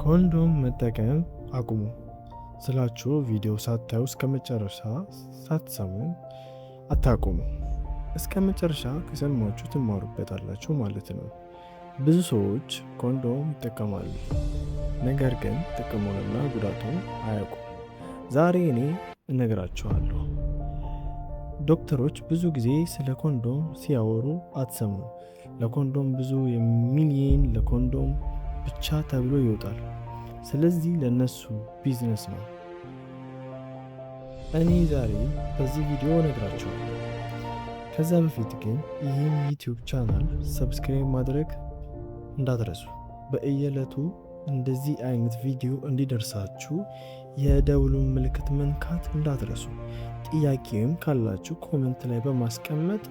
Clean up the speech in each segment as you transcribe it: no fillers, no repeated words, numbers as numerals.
ኮንዶም መጠቀም አቁሙ ስላችሁ ቪዲዮ ሳታዩ እስከ መጨረሻ ሳትሰሙ አታቁሙ። እስከ መጨረሻ ከሰማችሁ ትማሩበታላችሁ ማለት ነው። ብዙ ሰዎች ኮንዶም ይጠቀማሉ፣ ነገር ግን ጥቅሙንና ጉዳቱን አያውቁም። ዛሬ እኔ እነግራችኋለሁ። ዶክተሮች ብዙ ጊዜ ስለ ኮንዶም ሲያወሩ አትሰሙ። ለኮንዶም ብዙ የሚሊየን ለኮንዶም ብቻ ተብሎ ይወጣል። ስለዚህ ለነሱ ቢዝነስ ነው። እኔ ዛሬ በዚህ ቪዲዮ እነግራችኋለሁ። ከዛ በፊት ግን ይህን ዩቲዩብ ቻናል ሰብስክራይብ ማድረግ እንዳትረሱ። በየዕለቱ እንደዚህ አይነት ቪዲዮ እንዲደርሳችሁ የደውሉን ምልክት መንካት እንዳትረሱ። ጥያቄም ካላችሁ ኮሜንት ላይ በማስቀመጥ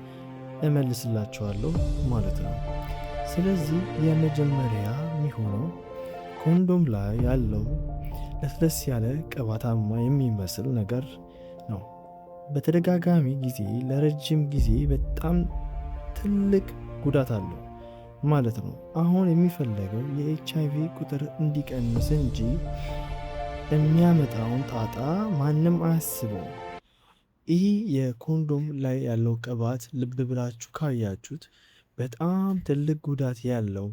እመልስላችኋለሁ ማለት ነው። ስለዚህ የመጀመሪያ የሚሆነው ኮንዶም ላይ ያለው ለስለስ ያለ ቅባታማ የሚመስል ነገር ነው። በተደጋጋሚ ጊዜ ለረጅም ጊዜ በጣም ትልቅ ጉዳት አለው ማለት ነው። አሁን የሚፈለገው የኤችአይቪ ቁጥር እንዲቀንስ እንጂ የሚያመጣውን ጣጣ ማንም አያስበው። ይህ የኮንዶም ላይ ያለው ቅባት ልብ ብላችሁ ካያችሁት በጣም ትልቅ ጉዳት ያለው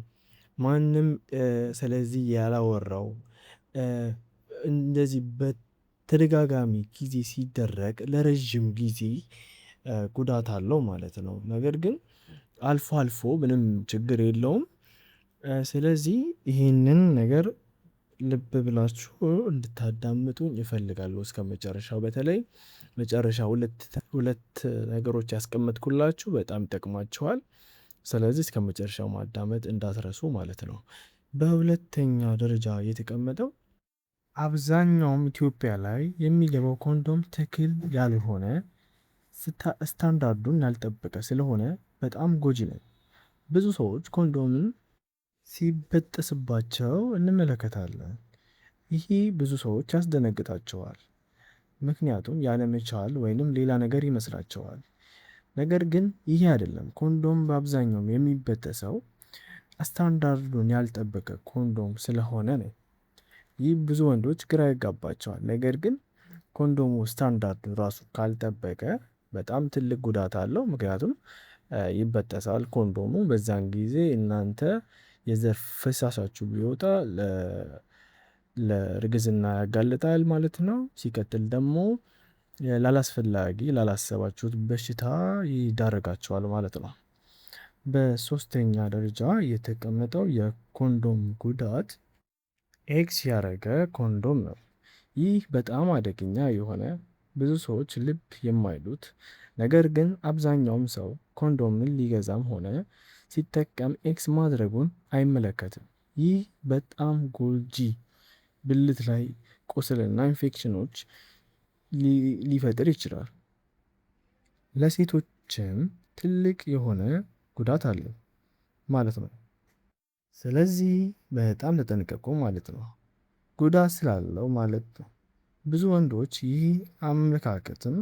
ማንም ስለዚህ ያላወራው እንደዚህ በተደጋጋሚ ጊዜ ሲደረግ ለረጅም ጊዜ ጉዳት አለው ማለት ነው። ነገር ግን አልፎ አልፎ ምንም ችግር የለውም። ስለዚህ ይህንን ነገር ልብ ብላችሁ እንድታዳምጡኝ ይፈልጋሉ እስከ መጨረሻው። በተለይ መጨረሻ ሁለት ነገሮች ያስቀመጥኩላችሁ በጣም ይጠቅማችኋል። ስለዚህ እስከ መጨረሻው ማዳመጥ እንዳትረሱ ማለት ነው። በሁለተኛ ደረጃ የተቀመጠው አብዛኛውም ኢትዮጵያ ላይ የሚገባው ኮንዶም ትክክል ያልሆነ ስታንዳርዱን ያልጠበቀ ስለሆነ በጣም ጎጂ ነው። ብዙ ሰዎች ኮንዶምን ሲበጠስባቸው እንመለከታለን። ይህ ብዙ ሰዎች ያስደነግጣቸዋል፣ ምክንያቱም ያለመቻል ወይንም ሌላ ነገር ይመስላቸዋል። ነገር ግን ይህ አይደለም። ኮንዶም በአብዛኛው የሚበጠሰው ስታንዳርዱን ያልጠበቀ ኮንዶም ስለሆነ ነው። ይህ ብዙ ወንዶች ግራ ይጋባቸዋል። ነገር ግን ኮንዶሙ ስታንዳርድ ራሱ ካልጠበቀ በጣም ትልቅ ጉዳት አለው። ምክንያቱም ይበጠሳል ኮንዶሙ። በዛን ጊዜ እናንተ የዘር ፍሳሻችሁ ቢወጣ ለእርግዝና ያጋልጣል ማለት ነው። ሲቀጥል ደግሞ ላላስፈላጊ ላላሰባችሁት በሽታ ይዳረጋቸዋል ማለት ነው። በሶስተኛ ደረጃ የተቀመጠው የኮንዶም ጉዳት ኤክስ ያደረገ ኮንዶም ነው። ይህ በጣም አደገኛ የሆነ ብዙ ሰዎች ልብ የማይሉት ነገር ግን አብዛኛውም ሰው ኮንዶምን ሊገዛም ሆነ ሲጠቀም ኤክስ ማድረጉን አይመለከትም። ይህ በጣም ጎጂ ብልት ላይ ቁስልና ኢንፌክሽኖች ሊፈጥር ይችላል። ለሴቶችም ትልቅ የሆነ ጉዳት አለው ማለት ነው። ስለዚህ በጣም ተጠንቀቁ ማለት ነው። ጉዳት ስላለው ማለት ነው። ብዙ ወንዶች ይህ አመለካከትም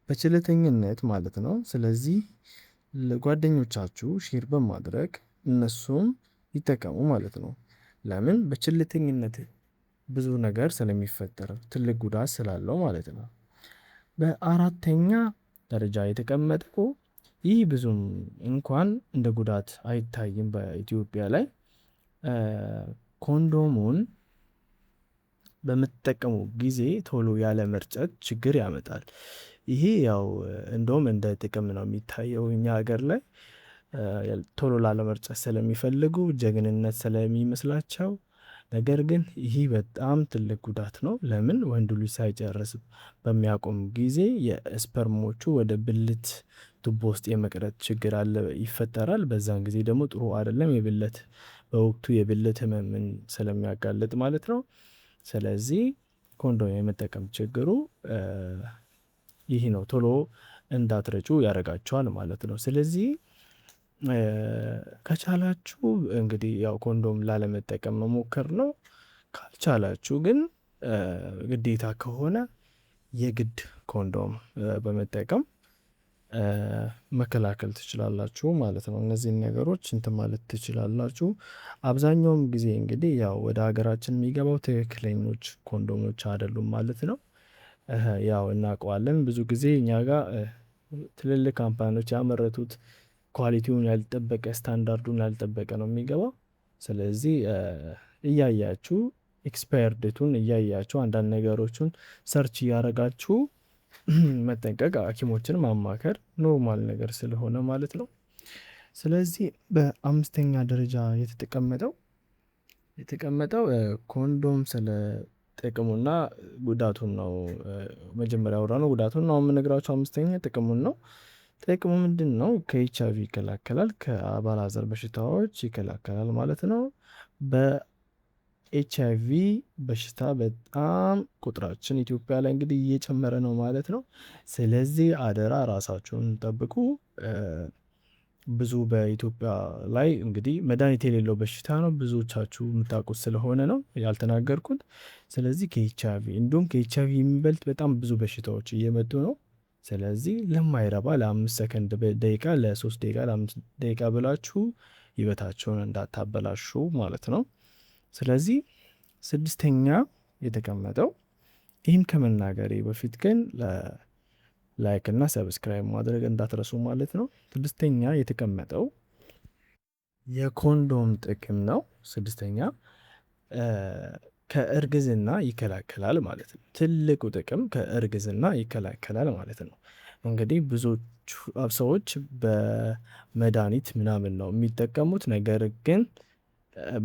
በችለተኝነት ማለት ነው። ስለዚህ ለጓደኞቻችሁ ሼር በማድረግ እነሱም ይጠቀሙ ማለት ነው። ለምን? በችለተኝነት ብዙ ነገር ስለሚፈጠር ትልቅ ጉዳት ስላለው ማለት ነው። በአራተኛ ደረጃ የተቀመጠው ይህ ብዙም እንኳን እንደ ጉዳት አይታይም በኢትዮጵያ ላይ ኮንዶሙን በምትጠቀሙ ጊዜ ቶሎ ያለ መርጨት ችግር ያመጣል። ይሄ ያው እንደውም እንደ ጥቅም ነው የሚታየው እኛ ሀገር ላይ ቶሎ ላለመርጨት ስለሚፈልጉ ጀግንነት ስለሚመስላቸው። ነገር ግን ይህ በጣም ትልቅ ጉዳት ነው። ለምን? ወንድ ልጅ ሳይጨርስ በሚያቆም ጊዜ የስፐርሞቹ ወደ ብልት ቱቦ ውስጥ የመቅረት ችግር አለ ይፈጠራል። በዛን ጊዜ ደግሞ ጥሩ አይደለም። በወቅቱ የብልት ህመምን ስለሚያጋልጥ ማለት ነው። ስለዚህ ኮንዶም የመጠቀም ችግሩ ይህ ነው። ቶሎ እንዳትረጩ ያደርጋቸዋል ማለት ነው። ስለዚህ ከቻላችሁ እንግዲህ ያው ኮንዶም ላለመጠቀም መሞከር ነው። ካልቻላችሁ ግን ግዴታ ከሆነ የግድ ኮንዶም በመጠቀም መከላከል ትችላላችሁ ማለት ነው። እነዚህን ነገሮች እንትን ማለት ትችላላችሁ። አብዛኛውም ጊዜ እንግዲህ ያው ወደ ሀገራችን የሚገባው ትክክለኞች ኮንዶሞች አይደሉም ማለት ነው። ያው እናውቀዋለን ብዙ ጊዜ እኛ ጋር ትልልቅ ካምፓኒዎች ያመረቱት ኳሊቲውን ያልጠበቀ ስታንዳርዱን ያልጠበቀ ነው የሚገባው። ስለዚህ እያያችሁ ኤክስፓየር ዴቱን እያያችሁ አንዳንድ ነገሮችን ሰርች እያደረጋችሁ መጠንቀቅ፣ ሐኪሞችን ማማከር ኖርማል ነገር ስለሆነ ማለት ነው። ስለዚህ በአምስተኛ ደረጃ የተቀመጠው ኮንዶም ስለ ጥቅሙና ጉዳቱን ነው። መጀመሪያ አወራነው ጉዳቱን ነው የምነግራችሁ። አምስተኛ ጥቅሙን ነው። ጥቅሙ ምንድን ነው? ከኤች አይቪ ይከላከላል፣ ከአባላዘር በሽታዎች ይከላከላል ማለት ነው። በኤች አይቪ በሽታ በጣም ቁጥራችን ኢትዮጵያ ላይ እንግዲህ እየጨመረ ነው ማለት ነው። ስለዚህ አደራ ራሳችሁን ጠብቁ። ብዙ በኢትዮጵያ ላይ እንግዲህ መድኃኒት የሌለው በሽታ ነው። ብዙዎቻችሁ የምታውቁት ስለሆነ ነው ያልተናገርኩት። ስለዚህ ከኤች አይቪ እንዲሁም ከኤች አይቪ የሚበልጥ በጣም ብዙ በሽታዎች እየመጡ ነው። ስለዚህ ለማይረባ ለ5 ሰከንድ ደቂቃ፣ ለ3 ደቂቃ፣ ለ5 ደቂቃ ብላችሁ ህይወታቸውን እንዳታበላሹ ማለት ነው። ስለዚህ ስድስተኛ የተቀመጠው ይህን ከመናገሬ በፊት ግን ላይክ እና ሰብስክራይብ ማድረግ እንዳትረሱ ማለት ነው። ስድስተኛ የተቀመጠው የኮንዶም ጥቅም ነው። ስድስተኛ ከእርግዝና ይከላከላል ማለት ነው። ትልቁ ጥቅም ከእርግዝና ይከላከላል ማለት ነው። እንግዲህ ብዙዎቹ ሰዎች በመድኃኒት ምናምን ነው የሚጠቀሙት። ነገር ግን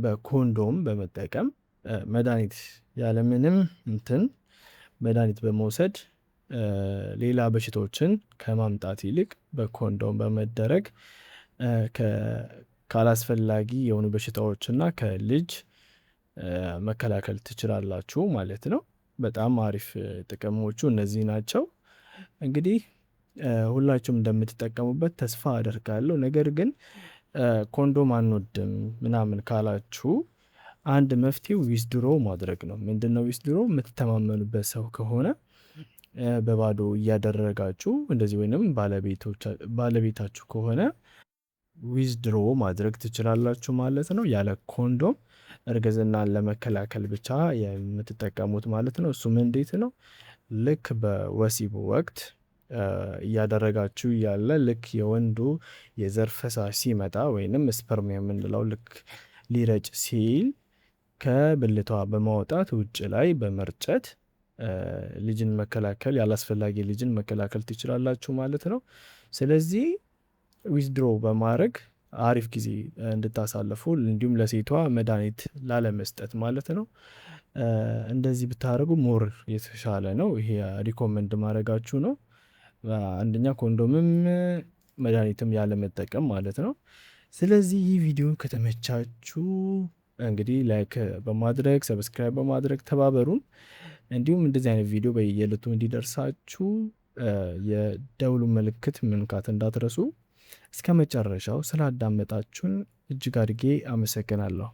በኮንዶም በመጠቀም መድኃኒት ያለምንም እንትን መድኃኒት በመውሰድ ሌላ በሽታዎችን ከማምጣት ይልቅ በኮንዶም በመደረግ ካላስፈላጊ የሆኑ በሽታዎችና ከልጅ መከላከል ትችላላችሁ ማለት ነው። በጣም አሪፍ ጥቅሞቹ እነዚህ ናቸው። እንግዲህ ሁላችሁም እንደምትጠቀሙበት ተስፋ አደርጋለሁ። ነገር ግን ኮንዶም አንወድም ምናምን ካላችሁ አንድ መፍትሄው ዊዝድሮ ማድረግ ነው። ምንድነው ዊዝድሮ? የምትተማመኑበት ሰው ከሆነ በባዶ እያደረጋችሁ እንደዚህ ወይንም ባለቤታችሁ ከሆነ ዊዝድሮ ማድረግ ትችላላችሁ ማለት ነው። ያለ ኮንዶም እርግዝናን ለመከላከል ብቻ የምትጠቀሙት ማለት ነው። እሱም እንዴት ነው? ልክ በወሲቡ ወቅት እያደረጋችሁ ያለ ልክ የወንዱ የዘር ፈሳሽ ሲመጣ ወይንም ስፐርም የምንለው ልክ ሊረጭ ሲል ከብልቷ በማውጣት ውጭ ላይ በመርጨት ልጅን መከላከል ያላስፈላጊ ልጅን መከላከል ትችላላችሁ ማለት ነው። ስለዚህ ዊዝድሮ በማድረግ አሪፍ ጊዜ እንድታሳልፉ እንዲሁም ለሴቷ መድኃኒት ላለመስጠት ማለት ነው። እንደዚህ ብታደርጉ ሞር የተሻለ ነው። ይሄ ሪኮመንድ ማድረጋችሁ ነው። አንደኛ ኮንዶምም መድኃኒትም ያለመጠቀም ማለት ነው። ስለዚህ ይህ ቪዲዮ ከተመቻችሁ እንግዲህ ላይክ በማድረግ ሰብስክራይብ በማድረግ ተባበሩን። እንዲሁም እንደዚህ አይነት ቪዲዮ በየዕለቱ እንዲደርሳችሁ የደውሉ ምልክት መንካት እንዳትረሱ። እስከ መጨረሻው ስላዳመጣችሁን እጅግ አድርጌ አመሰግናለሁ።